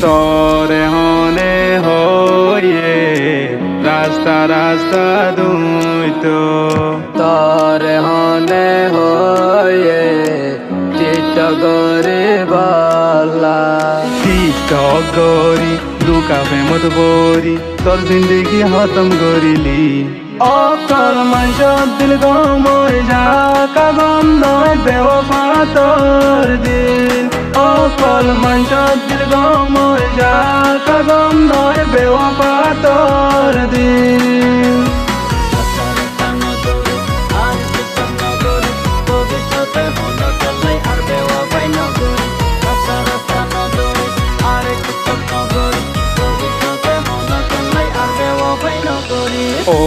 তরে হনে হয়ে রাস্তা রাস্তা দুইতো তরে হনে হয়ে চিটগরে বালা টিকটক গরি দুকা ফেমত বরি তোর জিন্দগি খতম করিলি অকল মাইশ দিল গময় যা কাগম নয় বেওফা তোর দিন অকল মাইশ দিল গময় যা কাগম নয় বেওফা তোর দিন ও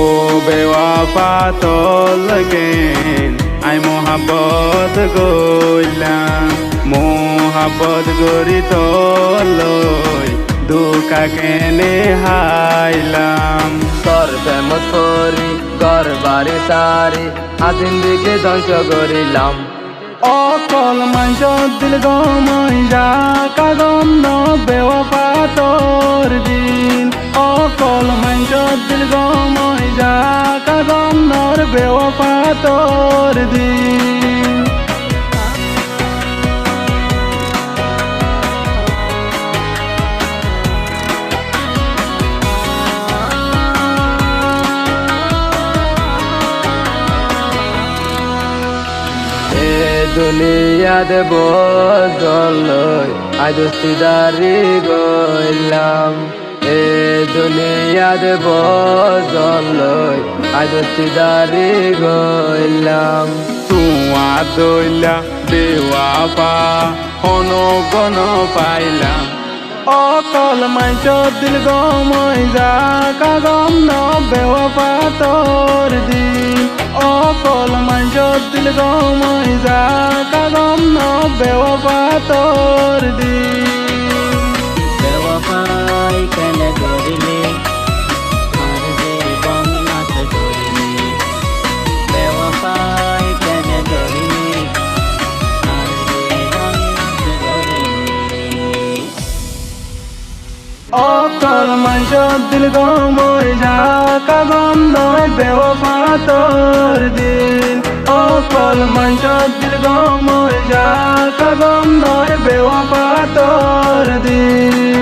বেওয়াফা তোর লাগেন আই মোহাব্বত গইলাম মোহাব্বত গরি তোর লই দুকা কেনে হাইলাম তোর প্রেমত করি ঘর বাড়ি সারি আজিন্দিকে ধ্বংস করিলাম অকল মাইশ দিল গময় যা কাগম ন বেওয়াফা তোর দিন অকল মাইশ দিল গময় যা কাগম নর বেওয়াফা তোর দিন দুনিয়াত বদলই আজ দোস্তিদারি গইলাম এ দুনিয়াত বদলই আজ দোস্তিদারি গইলাম তুয়া দইলা বেওয়াফা হন গন পাইলাম অকল মাইশ দিল গময় যা কাগম ন বেওয়াফা তোর দিন অকল মাইশ দিল গময় যা কাগম ন বেওয়াফা তোর দিন বেওয়াফাই কেন করিলি আর জীবন নাশ করিলি বেওয়াফাই কেন করিলি আর জীবন নাশ করিলি অকল মাইশ দিল গময় যা কাগম নয় বেওয়াফা তোর দিন অকল মাইশ দিল গময় যা কাগম নয় বেওয়াফা তোর দিন